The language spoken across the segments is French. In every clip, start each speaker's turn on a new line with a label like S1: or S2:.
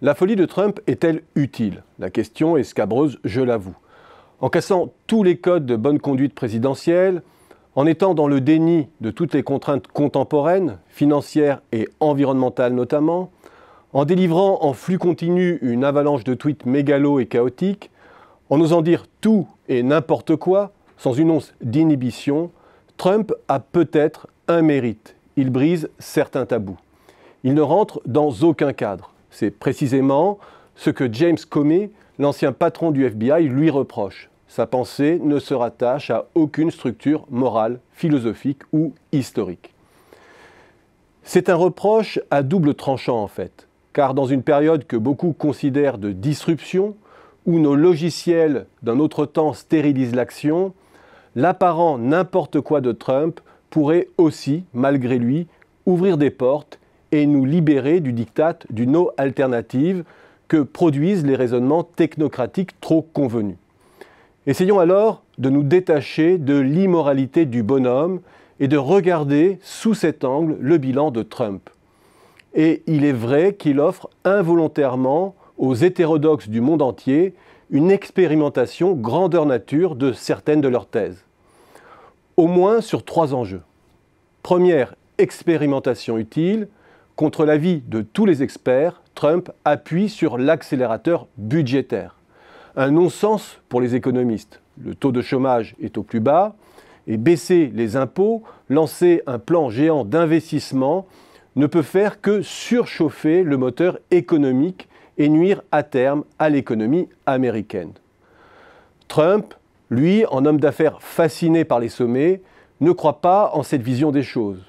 S1: La folie de Trump est-elle utile? La question est scabreuse, je l'avoue. En cassant tous les codes de bonne conduite présidentielle, en étant dans le déni de toutes les contraintes contemporaines, financières et environnementales notamment, en délivrant en flux continu une avalanche de tweets mégalos et chaotiques, en osant dire tout et n'importe quoi, sans une once d'inhibition, Trump a peut-être un mérite. Il brise certains tabous. Il ne rentre dans aucun cadre. C'est précisément ce que James Comey, l'ancien patron du FBI, lui reproche. Sa pensée ne se rattache à aucune structure morale, philosophique ou historique. C'est un reproche à double tranchant en fait, car dans une période que beaucoup considèrent de disruption, où nos logiciels d'un autre temps stérilisent l'action, l'apparent n'importe quoi de Trump pourrait aussi, malgré lui, ouvrir des portes et nous libérer du diktat d'une no alternative que produisent les raisonnements technocratiques trop convenus. Essayons alors de nous détacher de l'immoralité du bonhomme et de regarder sous cet angle le bilan de Trump. Et il est vrai qu'il offre involontairement aux hétérodoxes du monde entier une expérimentation grandeur nature de certaines de leurs thèses. Au moins sur 3 enjeux. Première expérimentation utile, contre l'avis de tous les experts, Trump appuie sur l'accélérateur budgétaire. Un non-sens pour les économistes. Le taux de chômage est au plus bas et baisser les impôts, lancer un plan géant d'investissement ne peut faire que surchauffer le moteur économique et nuire à terme à l'économie américaine. Trump, lui, en homme d'affaires fasciné par les sommets, ne croit pas en cette vision des choses.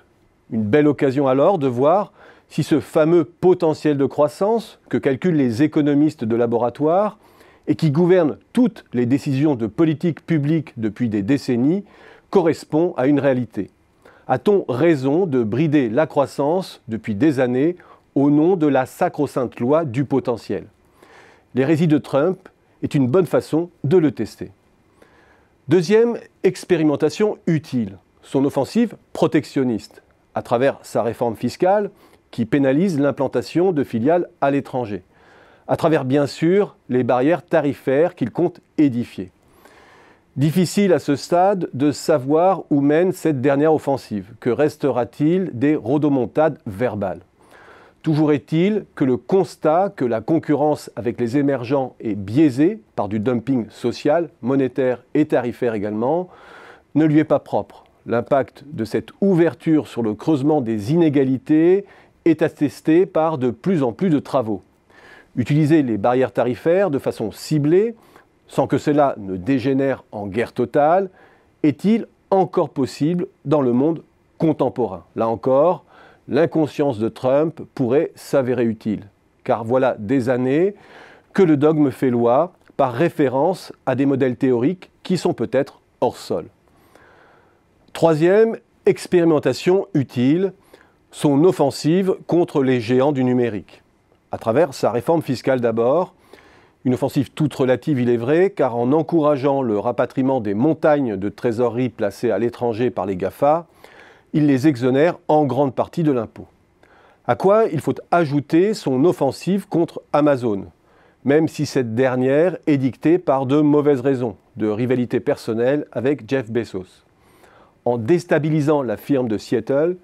S1: Une belle occasion alors de voir si ce fameux potentiel de croissance que calculent les économistes de laboratoire et qui gouverne toutes les décisions de politique publique depuis des décennies correspond à une réalité. A-t-on raison de brider la croissance depuis des années au nom de la sacro-sainte loi du potentiel? L'hérésie de Trump est une bonne façon de le tester. Deuxième expérimentation utile, son offensive protectionniste, à travers sa réforme fiscale qui pénalise l'implantation de filiales à l'étranger, à travers bien sûr les barrières tarifaires qu'il compte édifier. Difficile à ce stade de savoir où mène cette dernière offensive. Que restera-t-il des rodomontades verbales? Toujours est-il que le constat que la concurrence avec les émergents est biaisée par du dumping social, monétaire et tarifaire également, ne lui est pas propre. L'impact de cette ouverture sur le creusement des inégalités est attesté par de plus en plus de travaux. Utiliser les barrières tarifaires de façon ciblée, sans que cela ne dégénère en guerre totale, est-il encore possible dans le monde contemporain? Là encore, l'inconscience de Trump pourrait s'avérer utile, car voilà des années que le dogme fait loi par référence à des modèles théoriques qui sont peut-être hors sol. Troisième expérimentation utile, son offensive contre les géants du numérique. À travers sa réforme fiscale d'abord, une offensive toute relative il est vrai, car en encourageant le rapatriement des montagnes de trésorerie placées à l'étranger par les GAFA, il les exonère en grande partie de l'impôt. À quoi il faut ajouter son offensive contre Amazon, même si cette dernière est dictée par de mauvaises raisons, de rivalité personnelle avec Jeff Bezos. En déstabilisant la firme de Seattle,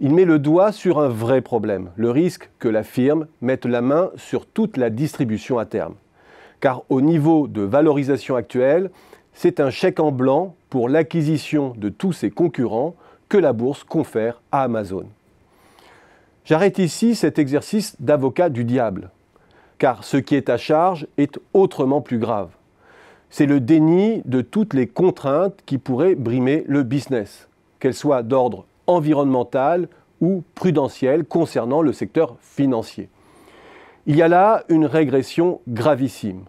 S1: il met le doigt sur un vrai problème, le risque que la firme mette la main sur toute la distribution à terme. Car au niveau de valorisation actuelle, c'est un chèque en blanc pour l'acquisition de tous ses concurrents que la bourse confère à Amazon. J'arrête ici cet exercice d'avocat du diable, car ce qui est à charge est autrement plus grave. C'est le déni de toutes les contraintes qui pourraient brimer le business, qu'elles soient d'ordre environnemental ou prudentiel concernant le secteur financier. Il y a là une régression gravissime.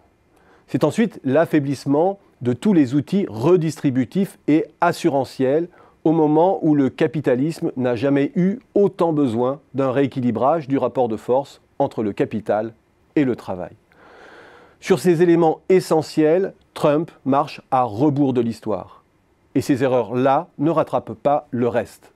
S1: C'est ensuite l'affaiblissement de tous les outils redistributifs et assurantiels au moment où le capitalisme n'a jamais eu autant besoin d'un rééquilibrage du rapport de force entre le capital et le travail. Sur ces éléments essentiels, Trump marche à rebours de l'histoire. Et ces erreurs-là ne rattrapent pas le reste.